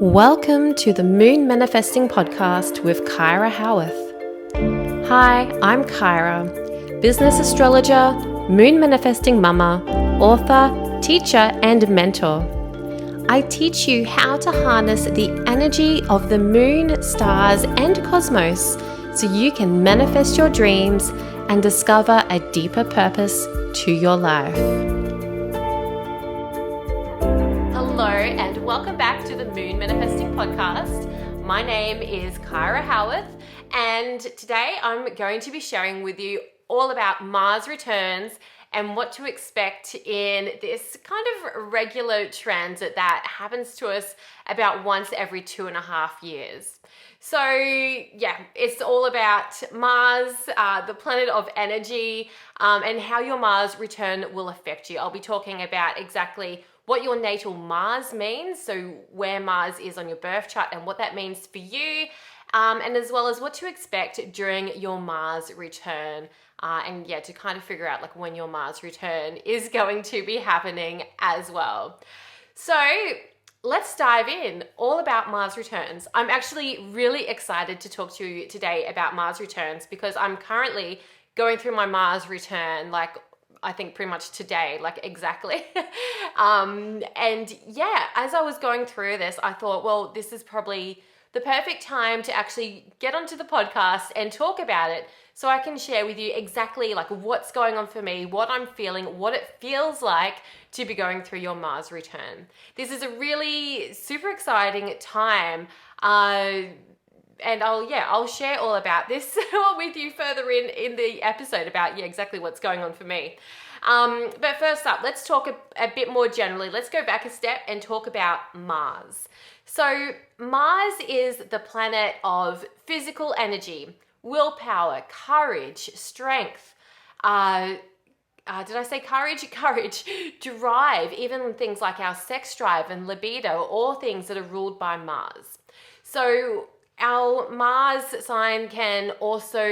Welcome to the Moon Manifesting Podcast with Kyra Howearth. Hi, I'm Kyra, business astrologer, moon manifesting mama, author, teacher, and mentor. I teach you how to harness the energy of the moon, stars, and cosmos so you can manifest your dreams and discover a deeper purpose to your life. Hello and welcome back to the Moon Manifesting Podcast. My name is Kyra Howearth and today I'm going to be sharing with you all about Mars returns and what to expect in this kind of regular transit that happens to us about once every 2.5 years. So yeah, it's all about Mars, the planet of energy, and how your Mars return will affect you. I'll be talking about exactly what your natal Mars means, so where Mars is on your birth chart and what that means for you, and as well as what to expect during your Mars return, and yeah, to kind of figure out like when your Mars return is going to be happening as well. So let's dive in, all about Mars returns. I'm actually really excited to talk to you today about Mars returns because I'm currently going through my Mars return, like I think pretty much today, like exactly. And yeah, as I was going through this, I thought, well, this is probably the perfect time to actually get onto the podcast and talk about it so I can share with you exactly like what's going on for me, what I'm feeling, what it feels like to be going through your Mars return. This is a really super exciting time. And I'll share all about this with you further in the episode about exactly what's going on for me. But first up, let's talk a bit more generally. Let's go back a step and talk about Mars. So Mars is the planet of physical energy, willpower, courage, strength. Did I say courage? Courage, drive, even things like our sex drive and libido, all things that are ruled by Mars. So our Mars sign can also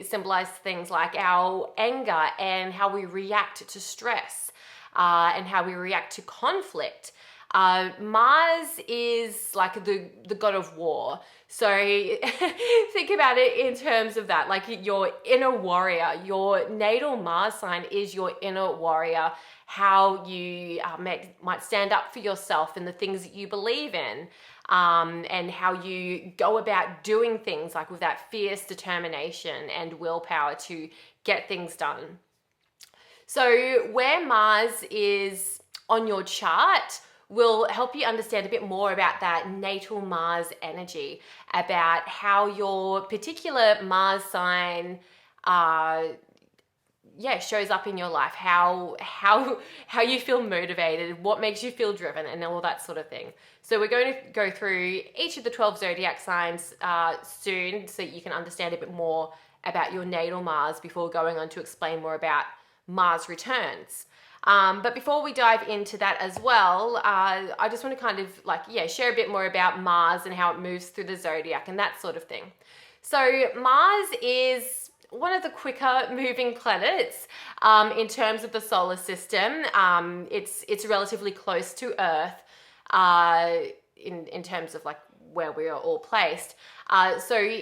symbolize things like our anger and how we react to stress, and how we react to conflict. Mars is like the god of war. So think about it in terms of that, like your inner warrior. Your natal Mars sign is your inner warrior, how you might stand up for yourself and the things that you believe in. And how you go about doing things like with that fierce determination and willpower to get things done. So where Mars is on your chart will help you understand a bit more about that natal Mars energy, about how your particular Mars sign shows up in your life, how you feel motivated, what makes you feel driven, and all that sort of thing. So we're going to go through each of the 12 zodiac signs soon so you can understand a bit more about your natal Mars before going on to explain more about Mars returns. But before we dive into that as well, I just want to kind of share a bit more about Mars and how it moves through the zodiac and that sort of thing. So Mars is one of the quicker moving planets in terms of the solar system. It's relatively close to Earth in terms of like where we are all placed. So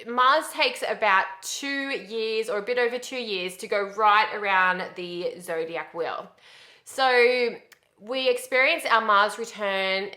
Mars takes about 2 years or a bit over 2 years to go right around the zodiac wheel. So we experience our Mars return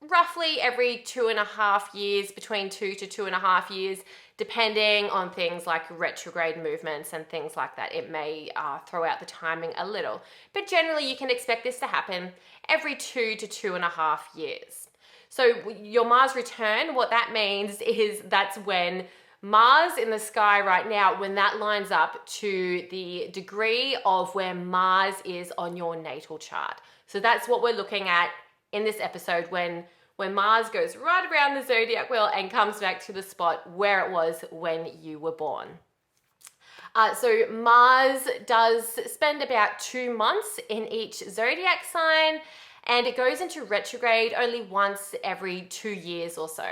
roughly every 2.5 years, between 2 to 2.5 years, depending on things like retrograde movements and things like that. It may throw out the timing a little, but generally you can expect this to happen every 2 to 2.5 years. So your Mars return, what that means is that's when Mars in the sky right now, when that lines up to the degree of where Mars is on your natal chart. So that's what we're looking at in this episode, when Mars goes right around the zodiac wheel and comes back to the spot where it was when you were born. So Mars does spend about 2 months in each zodiac sign, and it goes into retrograde only once every 2 years or so.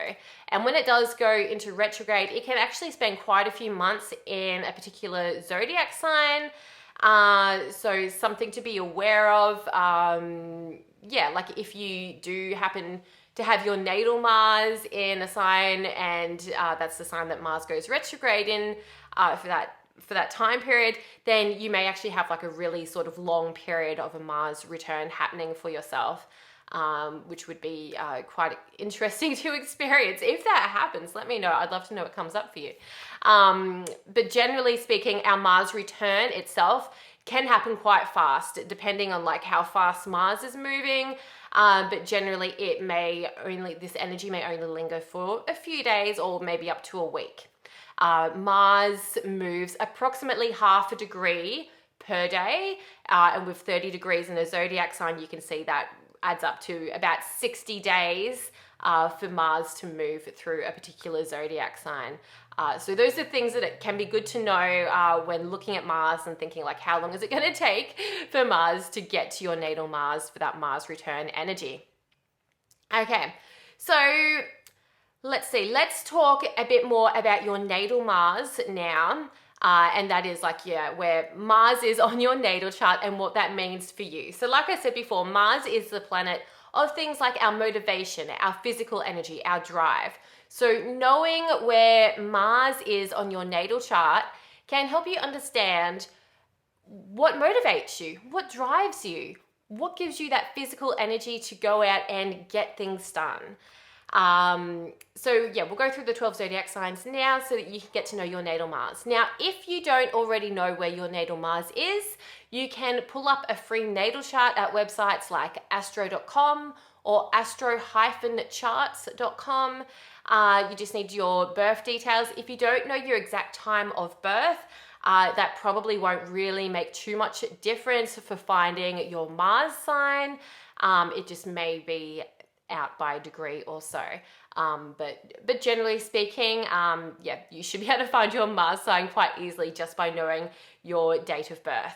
And when it does go into retrograde, it can actually spend quite a few months in a particular zodiac sign. So something to be aware of. Like if you do happen to have your natal Mars in a sign, and that's the sign that Mars goes retrograde in for that time period, then you may actually have like a really sort of long period of a Mars return happening for yourself, which would be quite interesting to experience. If that happens, let me know. I'd love to know what comes up for you. But generally speaking, our Mars return itself can happen quite fast, depending on like how fast Mars is moving. But generally this energy may only linger for a few days or maybe up to a week. Mars moves approximately half a degree per day, and with 30 degrees in a zodiac sign, you can see that adds up to about 60 days for Mars to move through a particular zodiac sign. So those are things that it can be good to know when looking at Mars and thinking like, how long is it going to take for Mars to get to your natal Mars for that Mars return energy? Okay, so let's see. Let's talk a bit more about your natal Mars now. And that is like, where Mars is on your natal chart and what that means for you. So like I said before, Mars is the planet of things like our motivation, our physical energy, our drive. So knowing where Mars is on your natal chart can help you understand what motivates you, what drives you, what gives you that physical energy to go out and get things done. So we'll go through the 12 zodiac signs now so that you can get to know your natal Mars. Now, if you don't already know where your natal Mars is, you can pull up a free natal chart at websites like astro.com or astro-charts.com. You just need your birth details. If you don't know your exact time of birth, that probably won't really make too much difference for finding your Mars sign. It just may be out by a degree or so. But generally speaking, you should be able to find your Mars sign quite easily just by knowing your date of birth.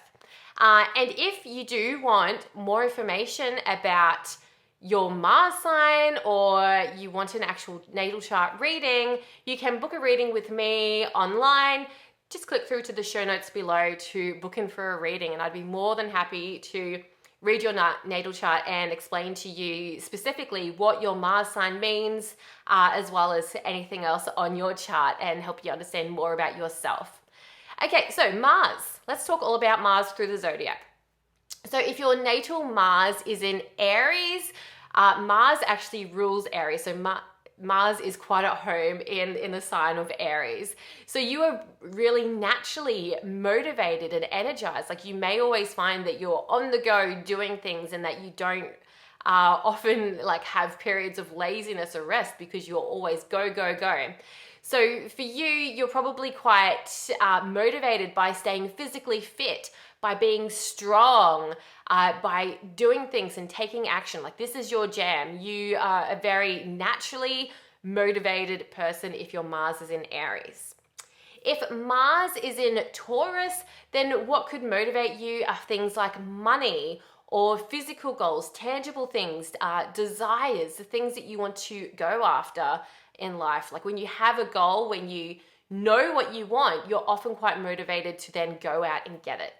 And if you do want more information about your Mars sign, or you want an actual natal chart reading, you can book a reading with me online. Just click through to the show notes below to book in for a reading, and I'd be more than happy to read your natal chart and explain to you specifically what your Mars sign means, as well as anything else on your chart, and help you understand more about yourself. Okay, so Mars. Let's talk all about Mars through the zodiac. So if your natal Mars is in Aries, Mars actually rules Aries. So Mars is quite at home in the sign of Aries. So you are really naturally motivated and energized. Like, you may always find that you're on the go doing things, and that you don't often like have periods of laziness or rest, because you're always go, go, go. So for you, you're probably quite motivated by staying physically fit, by being strong, by doing things and taking action. Like, this is your jam. You are a very naturally motivated person if your Mars is in Aries. If Mars is in Taurus, then what could motivate you are things like money or physical goals, tangible things, desires, the things that you want to go after in life. Like, when you have a goal, when you know what you want, you're often quite motivated to then go out and get it.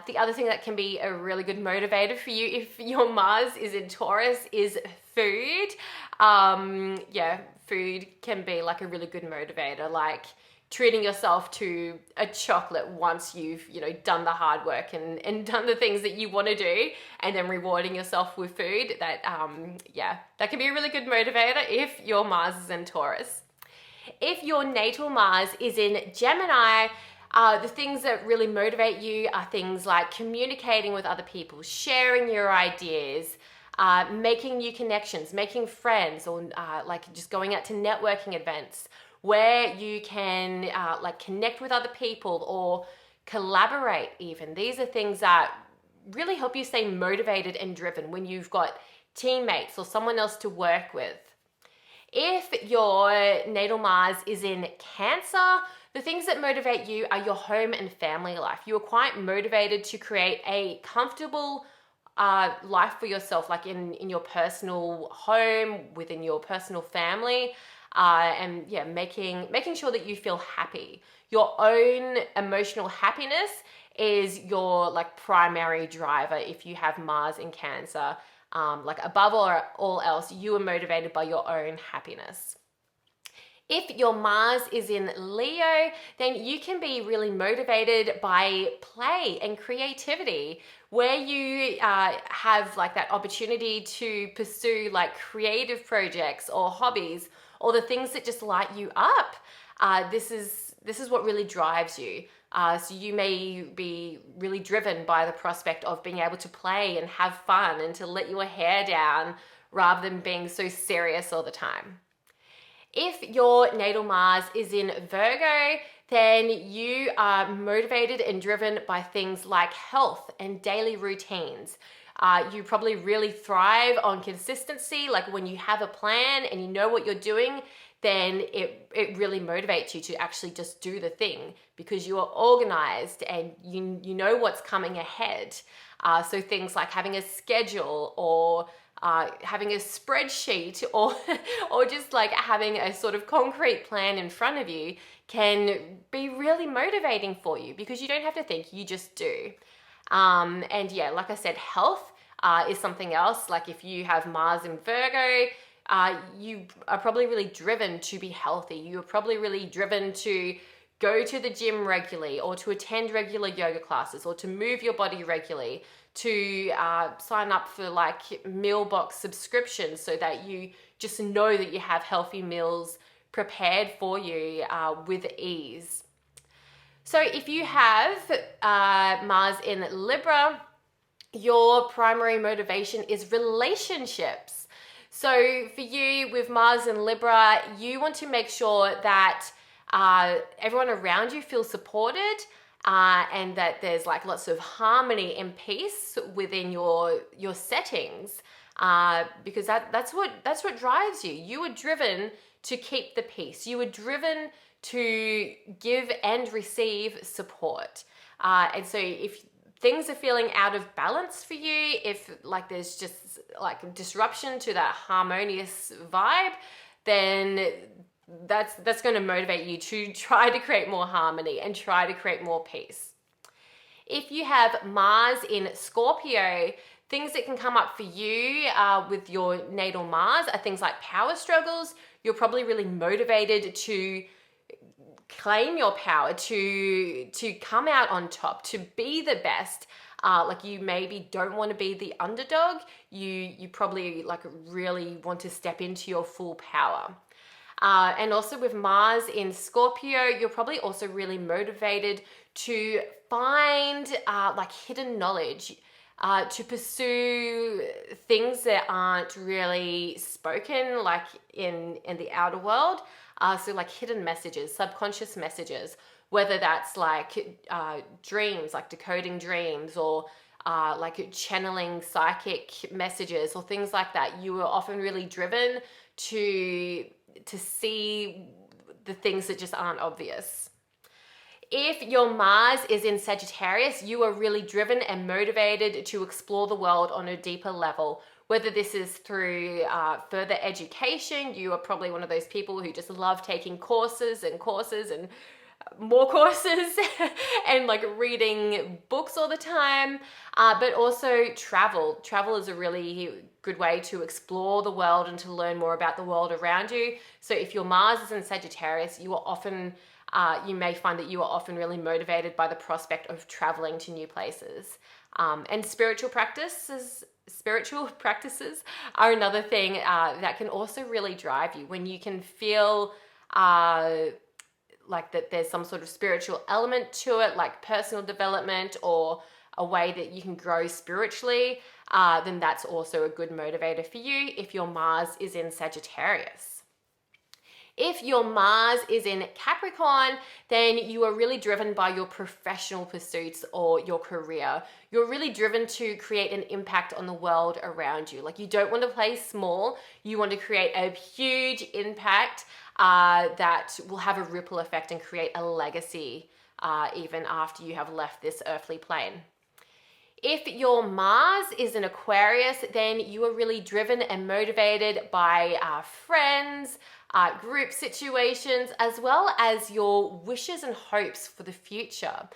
The other thing that can be a really good motivator for you if your Mars is in Taurus is food. Food can be like a really good motivator, like treating yourself to a chocolate once you've, done the hard work and done the things that you want to do, and then rewarding yourself with food. That can be a really good motivator if your Mars is in Taurus. If your natal Mars is in Gemini, the things that really motivate you are things like communicating with other people, sharing your ideas, making new connections, making friends, or like just going out to networking events where you can like connect with other people or collaborate even. These are things that really help you stay motivated and driven when you've got teammates or someone else to work with. If your natal Mars is in Cancer, the things that motivate you are your home and family life. You are quite motivated to create a comfortable life for yourself, like in your personal home, within your personal family, and making sure that you feel happy. Your own emotional happiness is your like primary driver if you have Mars in Cancer. Like above all else, you are motivated by your own happiness. If your Mars is in Leo, then you can be really motivated by play and creativity, where you have like that opportunity to pursue like creative projects or hobbies or the things that just light you up. This is what really drives you. So you may be really driven by the prospect of being able to play and have fun and to let your hair down rather than being so serious all the time. If your natal Mars is in Virgo, then you are motivated and driven by things like health and daily routines. You probably really thrive on consistency, like when you have a plan and you know what you're doing, then it really motivates you to actually just do the thing because you are organized and you know what's coming ahead. So things like having a schedule or having a spreadsheet or just like having a sort of concrete plan in front of you can be really motivating for you because you don't have to think, you just do. And yeah, like I said, health is something else. Like if you have Mars in Virgo, you are probably really driven to be healthy. You are probably really driven to go to the gym regularly or to attend regular yoga classes or to move your body regularly, to sign up for like meal box subscriptions so that you just know that you have healthy meals prepared for you with ease. So if you have Mars in Libra, your primary motivation is relationships. So for you with Mars in Libra, you want to make sure that everyone around you feels supported and that there's like lots of harmony and peace within your settings, because that's what drives you. You are driven to keep the peace. You are driven to give and receive support. And so if things are feeling out of balance for you, if like there's just like disruption to that harmonious vibe, then that's going to motivate you to try to create more harmony and try to create more peace. If you have Mars in Scorpio, things that can come up for you with your natal Mars are things like power struggles. You're probably really motivated to claim your power, to come out on top, to be the best. Like you maybe don't want to be the underdog. You probably like really want to step into your full power. And also with Mars in Scorpio, you're probably also really motivated to find like hidden knowledge, to pursue things that aren't really spoken like in the outer world. So like hidden messages, subconscious messages, whether that's like dreams, like decoding dreams, or like channeling psychic messages or things like that. You are often really driven to see the things that just aren't obvious. If your Mars is in Sagittarius, you are really driven and motivated to explore the world on a deeper level. Whether this is through further education, you are probably one of those people who just love taking courses and more courses and like reading books all the time, but also travel. Travel is a really good way to explore the world and to learn more about the world around you. So if your Mars is in Sagittarius, you are often you may find that you are often really motivated by the prospect of traveling to new places. And spiritual practices are another thing that can also really drive you, when you can feel like that there's some sort of spiritual element to it, like personal development or a way that you can grow spiritually, then that's also a good motivator for you if your Mars is in Sagittarius. If your Mars is in Capricorn, then you are really driven by your professional pursuits or your career. You're really driven to create an impact on the world around you. Like you don't want to play small. You want to create a huge impact that will have a ripple effect and create a legacy even after you have left this earthly plane. If your Mars is in Aquarius, then you are really driven and motivated by friends, group situations, as well as your wishes and hopes for the future.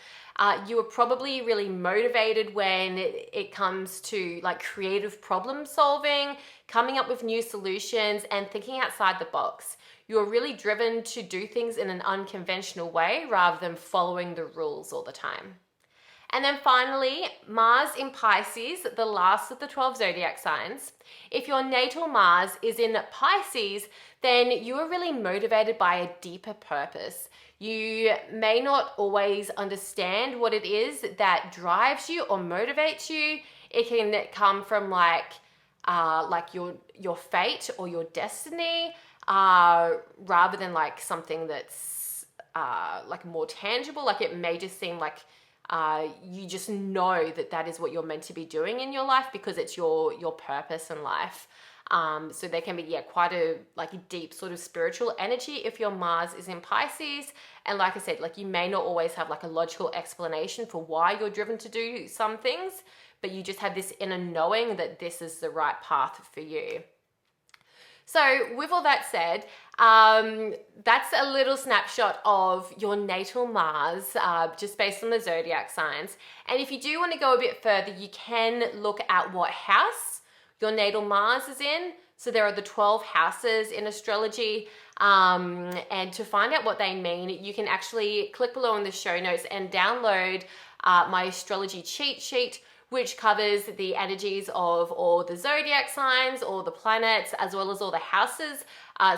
You are probably really motivated when it comes to like creative problem solving, coming up with new solutions, and thinking outside the box. You're really driven to do things in an unconventional way rather than following the rules all the time. And then finally, Mars in Pisces, the last of the 12 zodiac signs. If your natal Mars is in Pisces, then you are really motivated by a deeper purpose. You may not always understand what it is that drives you or motivates you. It can come from like your fate or your destiny, rather than like something that's like more tangible. Like it may just seem like you just know that that is what you're meant to be doing in your life because it's your purpose in life. So there can be quite a like a deep sort of spiritual energy if your Mars is in Pisces. And like I said, like you may not always have like a logical explanation for why you're driven to do some things, but you just have this inner knowing that this is the right path for you. So with all that said, that's a little snapshot of your natal Mars, just based on the zodiac signs. And if you do want to go a bit further, you can look at what house your natal Mars is in. So there are the 12 houses in astrology. And to find out what they mean, you can actually click below in the show notes and download my astrology cheat sheet, which covers the energies of all the zodiac signs, all the planets, as well as all the houses.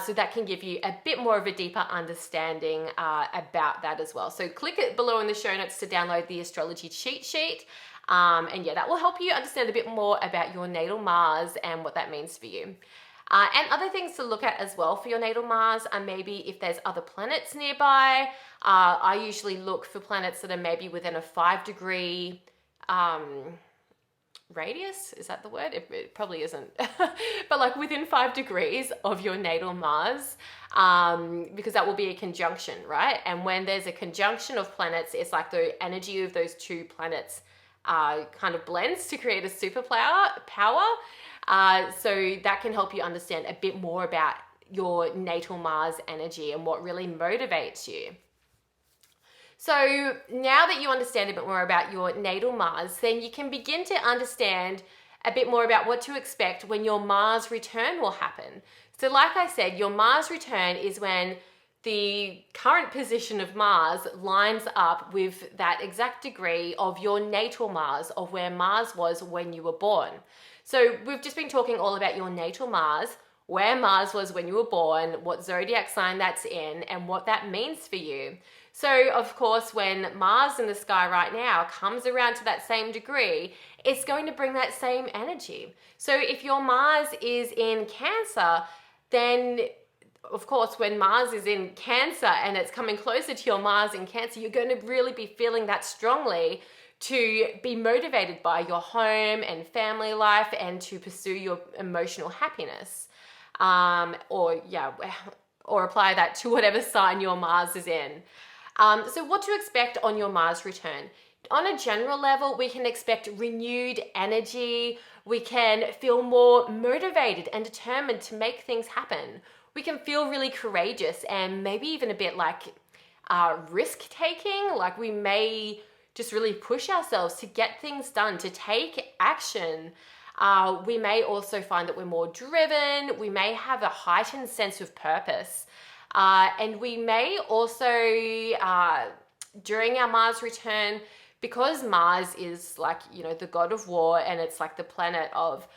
So that can give you a bit more of a deeper understanding about that as well. So click it below in the show notes to download the astrology cheat sheet. And that will help you understand a bit more about your natal Mars and what that means for you. And other things to look at as well for your natal Mars are maybe if there's other planets nearby. I usually look for planets that are maybe within a 5-degree radius, is that the word? It probably isn't, but like within 5 degrees of your natal Mars, because that will be a conjunction, right? And when there's a conjunction of planets, it's like the energy of those two planets kind of blends to create a superpower. So that can help you understand a bit more about your natal Mars energy and what really motivates you. So now that you understand a bit more about your natal Mars, then you can begin to understand a bit more about what to expect when your Mars return will happen. So like I said, your Mars return is when the current position of Mars lines up with that exact degree of your natal Mars, of where Mars was when you were born. So we've just been talking all about your natal Mars, where Mars was when you were born, what zodiac sign that's in, and what that means for you. So of course, when Mars in the sky right now comes around to that same degree, it's going to bring that same energy. So if your Mars is in Cancer, then of course, when Mars is in Cancer and it's coming closer to your Mars in Cancer, you're going to really be feeling that strongly to be motivated by your home and family life and to pursue your emotional happiness. Or apply that to whatever sign your Mars is in. So what to expect on your Mars return? On a general level, we can expect renewed energy. We can feel more motivated and determined to make things happen. We can feel really courageous and maybe even a bit like risk-taking. Like we may just really push ourselves to get things done, to take action. We may also find that we're more driven. We may have a heightened sense of purpose. And we may also, during our Mars return, because Mars is like, the god of war, and it's like the planet of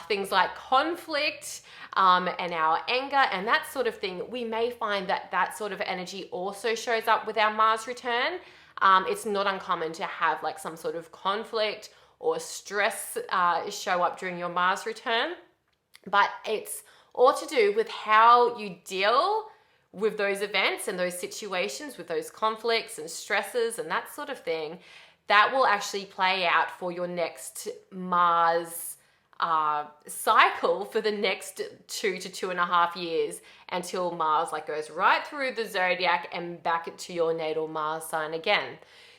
things like conflict and our anger and that sort of thing, we may find that that sort of energy also shows up with our Mars return. It's not uncommon to have like some sort of conflict or stress show up during your Mars return, but it's all to do with how you deal with those events and those situations, with those conflicts and stresses and that sort of thing. That will actually play out for your next Mars cycle for the next 2 to 2.5 years, until Mars like goes right through the zodiac and back to your natal Mars sign again.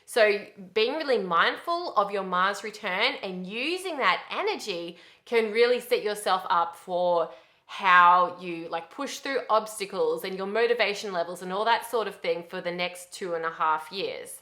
So being really mindful of your Mars return and using that energy can really set yourself up for how you like push through obstacles and your motivation levels and all that sort of thing for the next 2.5 years.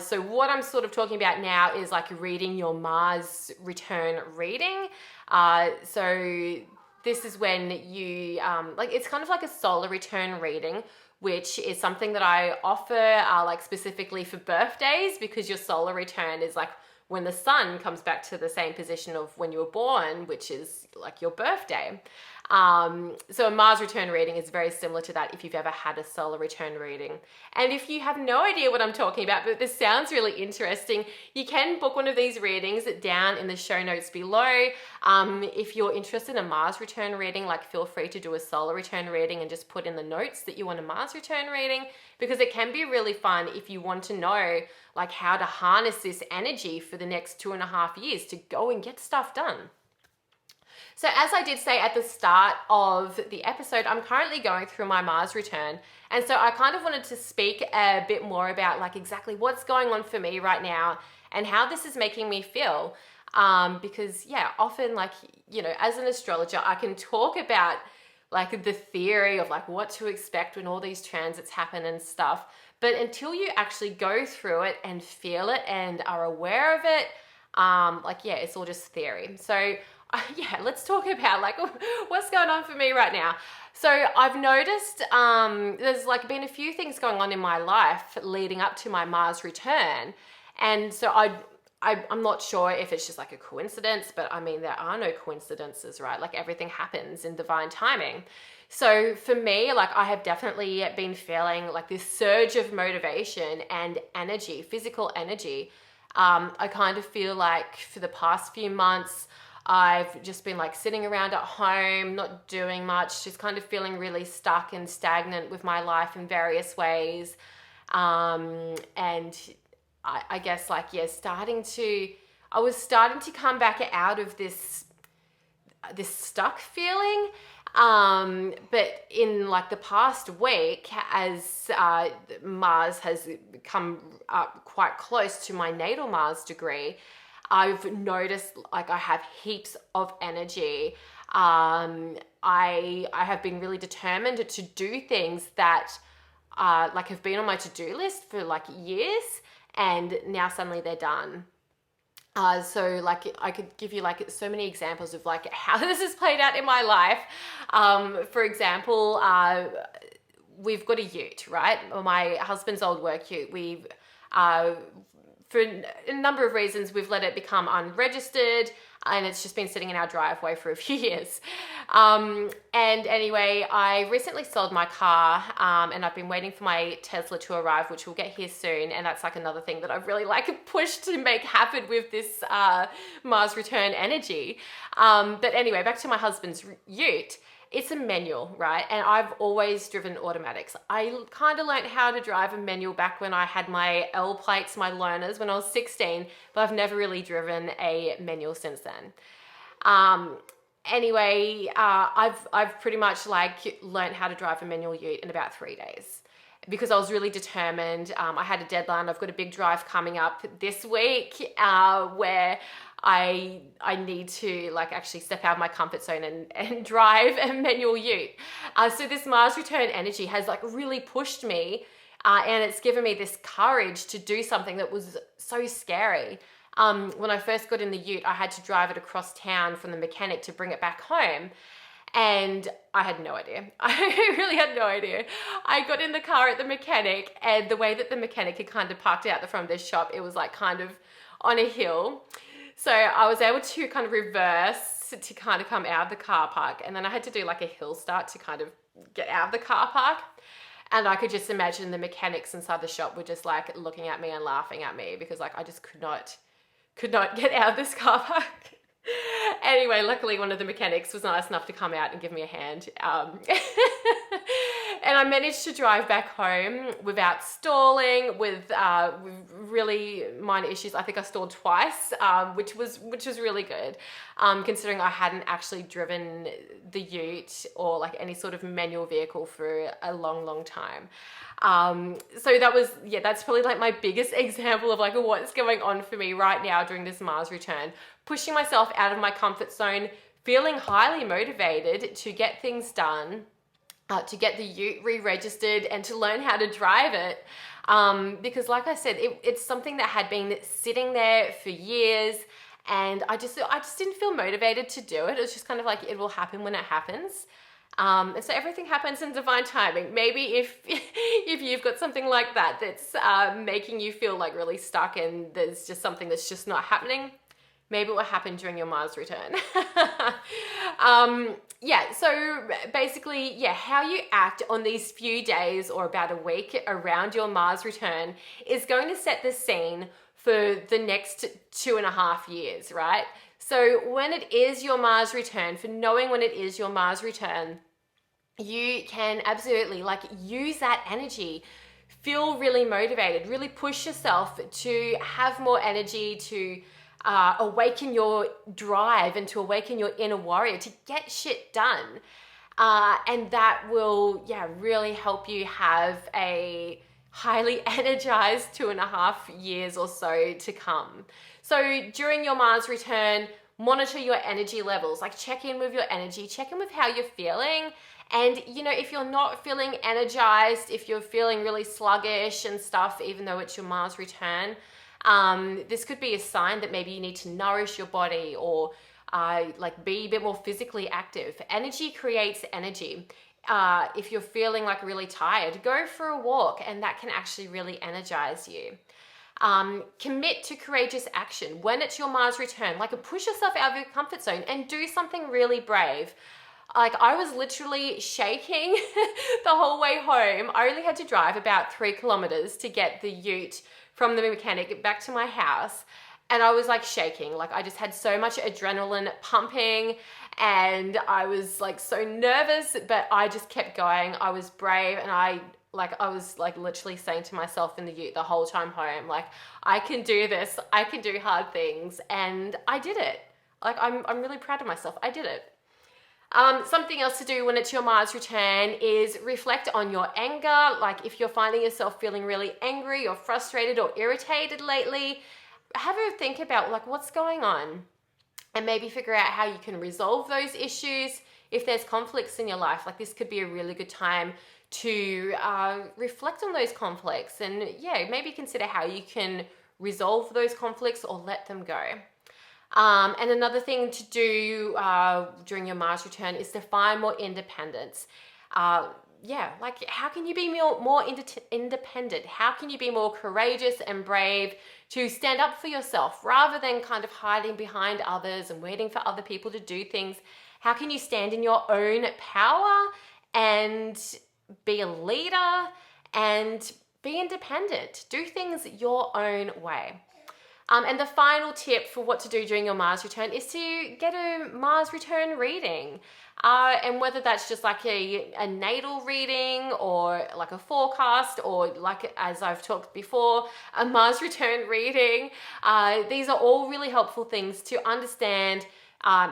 So what I'm sort of talking about now is like reading your Mars return reading. So this is when you, it's kind of like a solar return reading, which is something that I offer like specifically for birthdays, because your solar return is like when the sun comes back to the same position of when you were born, which is like your birthday. So a Mars return reading is very similar to that if you've ever had a solar return reading. And if you have no idea what I'm talking about, but this sounds really interesting, you can book one of these readings down in the show notes below. If you're interested in a Mars return reading, like feel free to do a solar return reading and just put in the notes that you want a Mars return reading, because it can be really fun if you want to know like how to harness this energy for the next 2.5 years to go and get stuff done. So as I did say at the start of the episode, I'm currently going through my Mars return. And so I kind of wanted to speak a bit more about like exactly what's going on for me right now and how this is making me feel. Because yeah, often like, you know, as an astrologer, I can talk about like the theory of like what to expect when all these transits happen and stuff. But until you actually go through it and feel it and are aware of it, yeah, it's all just theory. So yeah, let's talk about like what's going on for me right now. So I've noticed there's like been a few things going on in my life leading up to my Mars return. And so I'm not sure if it's just like a coincidence, but I mean, there are no coincidences, right? Like everything happens in divine timing. So for me, like I have definitely been feeling like this surge of motivation and energy, physical energy. I kind of feel like for the past few months, I've just been like sitting around at home, not doing much, just kind of feeling really stuck and stagnant with my life in various ways. And I guess like, yeah, I was starting to come back out of this stuck feeling. But in like the past week, as Mars has come up quite close to my natal Mars degree, I've noticed like I have heaps of energy. I have been really determined to do things that like have been on my to-do list for like years, and now suddenly they're done. So like I could give you like so many examples of like how this has played out in my life. For example, we've got a ute, right? My husband's old work ute. We've for a number of reasons, we've let it become unregistered, and it's just been sitting in our driveway for a few years. And anyway, I recently sold my car, and I've been waiting for my Tesla to arrive, which will get here soon. And that's like another thing that I've really like pushed to make happen with this Mars return energy. But anyway, back to my husband's ute. It's a manual, right? And I've always driven automatics. I kind of learned how to drive a manual back when I had my L plates, my learners, when I was 16, but I've never really driven a manual since then. Anyway, I've pretty much like learned how to drive a manual ute in about 3 days, because I was really determined. I had a deadline. I've got a big drive coming up this week where I need to like actually step out of my comfort zone and drive a manual ute. So this Mars return energy has like really pushed me, and it's given me this courage to do something that was so scary. When I first got in the ute, I had to drive it across town from the mechanic to bring it back home. And I had no idea. I really had no idea. I got in the car at the mechanic, and the way that the mechanic had kind of parked it out the front of their shop, it was like kind of on a hill. So I was able to kind of reverse to kind of come out of the car park. And then I had to do like a hill start to kind of get out of the car park. And I could just imagine the mechanics inside the shop were just like looking at me and laughing at me, because like I just could not get out of this car park. Anyway, luckily one of the mechanics was nice enough to come out and give me a hand. And I managed to drive back home without stalling, with really minor issues. I think I stalled twice, which was really good, considering I hadn't actually driven the ute or like any sort of manual vehicle for a long time. So that's probably like my biggest example of like what's going on for me right now during this Mars return. Pushing myself out of my comfort zone, feeling highly motivated to get things done, to get the ute re-registered and to learn how to drive it. Because like I said, it's something that had been sitting there for years, and I just didn't feel motivated to do it. It was just kind of like, it will happen when it happens. And so everything happens in divine timing. Maybe if you've got something like that that's making you feel like really stuck and there's just something that's just not happening, maybe it will happen during your Mars return. So basically, how you act on these few days or about a week around your Mars return is going to set the scene for the next 2.5 years, right? So when it is your Mars return, for knowing when it is your Mars return, you can absolutely like use that energy, feel really motivated, really push yourself to have more energy, to awaken your drive and to awaken your inner warrior to get shit done. And that will, really help you have a highly energized 2.5 years or so to come. So during your Mars return, monitor your energy levels, like check in with your energy, check in with how you're feeling. And, if you're not feeling energized, if you're feeling really sluggish and stuff, even though it's your Mars return, this could be a sign that maybe you need to nourish your body or be a bit more physically active. Energy creates energy. If you're feeling like really tired, go for a walk, and that can actually really energize you. Commit to courageous action. When it's your Mars return, push yourself out of your comfort zone and do something really brave. Like, I was literally shaking the whole way home. I only had to drive about 3 kilometers to get the ute from the mechanic back to my house. And I was like shaking. Like, I just had so much adrenaline pumping and I was like so nervous, but I just kept going. I was brave, and I was literally saying to myself in the ute the whole time home, like, I can do this. I can do hard things. And I did it. Like, I'm really proud of myself. I did it. Something else to do when it's your Mars return is reflect on your anger. Like, if you're finding yourself feeling really angry or frustrated or irritated lately, have a think about like what's going on and maybe figure out how you can resolve those issues. If there's conflicts in your life, like, this could be a really good time to reflect on those conflicts and maybe consider how you can resolve those conflicts or let them go. And another thing to do during your Mars return is to find more independence. Like, how can you be more independent? How can you be more courageous and brave to stand up for yourself rather than kind of hiding behind others and waiting for other people to do things? How can you stand in your own power and be a leader and be independent? Do things your own way. And the final tip for what to do during your Mars return is to get a Mars return reading. And whether that's just like a natal reading or like a forecast or like, as I've talked before, a Mars return reading. These are all really helpful things to understand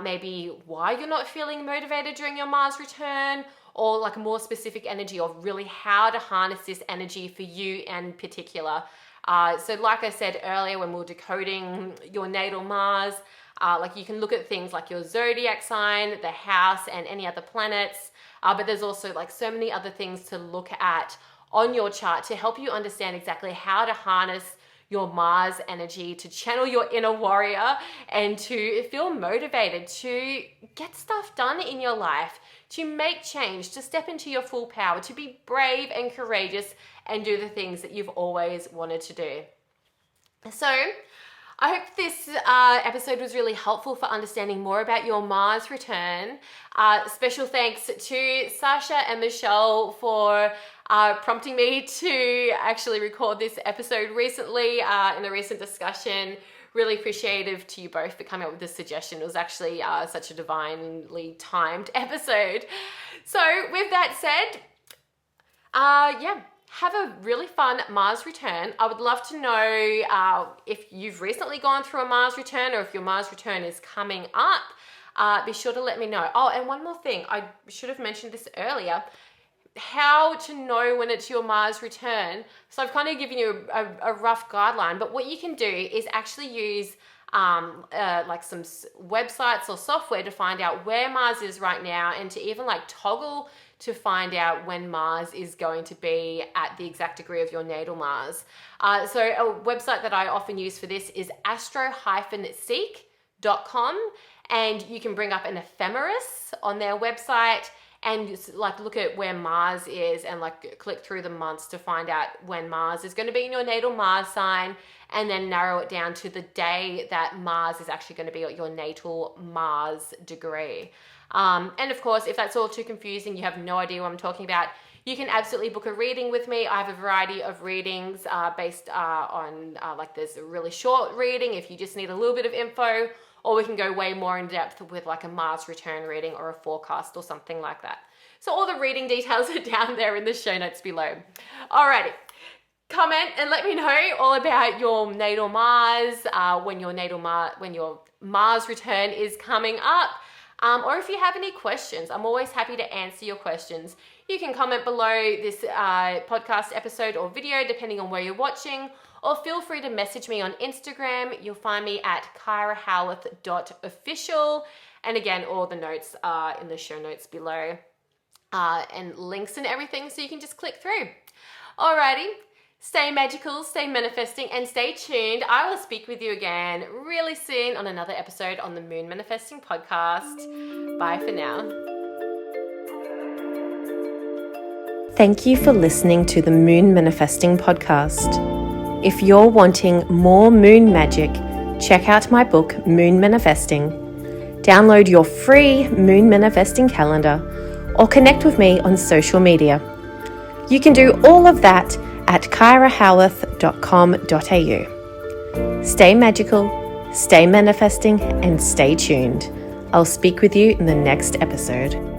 maybe why you're not feeling motivated during your Mars return, or like a more specific energy of really how to harness this energy for you in particular. So like I said earlier, when we were decoding your natal Mars, like you can look at things like your zodiac sign, the house, and any other planets. But there's also like so many other things to look at on your chart to help you understand exactly how to harness your Mars energy, to channel your inner warrior, and to feel motivated to get stuff done in your life, to make change, to step into your full power, to be brave and courageous and do the things that you've always wanted to do. So I hope this episode was really helpful for understanding more about your Mars return. Special thanks to Sasha and Michelle for prompting me to actually record this episode recently in a recent discussion. Really appreciative to you both for coming up with this suggestion. It was actually such a divinely timed episode. So with that said, Have a really fun Mars return. I would love to know if you've recently gone through a Mars return or if your Mars return is coming up. Be sure to let me know. Oh, and one more thing. I should have mentioned this earlier. How to know when it's your Mars return. So I've kind of given you a rough guideline, but what you can do is actually use like some websites or software to find out where Mars is right now, and to even like toggle to find out when Mars is going to be at the exact degree of your natal Mars. So a website that I often use for this is astro-seek.com, and you can bring up an ephemeris on their website and like look at where Mars is and like click through the months to find out when Mars is going to be in your natal Mars sign, and then narrow it down to the day that Mars is actually going to be at your natal Mars degree. And of course, if that's all too confusing, you have no idea what I'm talking about, you can absolutely book a reading with me. I have a variety of readings based on like there's a really short reading if you just need a little bit of info, or we can go way more in depth with like a Mars return reading or a forecast or something like that. So all the reading details are down there in the show notes below. Alrighty, comment and let me know all about your natal Mars, when your Mars return is coming up. Or if you have any questions, I'm always happy to answer your questions. You can comment below this podcast episode or video, depending on where you're watching, or feel free to message me on Instagram. You'll find me at kyrahowearth.official. And again, all the notes are in the show notes below, and links and everything, so you can just click through. Alrighty. Stay magical, stay manifesting, and stay tuned. I will speak with you again really soon on another episode on the Moon Manifesting Podcast. Bye for now. Thank you for listening to the Moon Manifesting Podcast. If you're wanting more moon magic, check out my book, Moon Manifesting. Download your free Moon Manifesting calendar or connect with me on social media. You can do all of that at kyrahowearth.com.au. Stay magical, stay manifesting, and stay tuned. I'll speak with you in the next episode.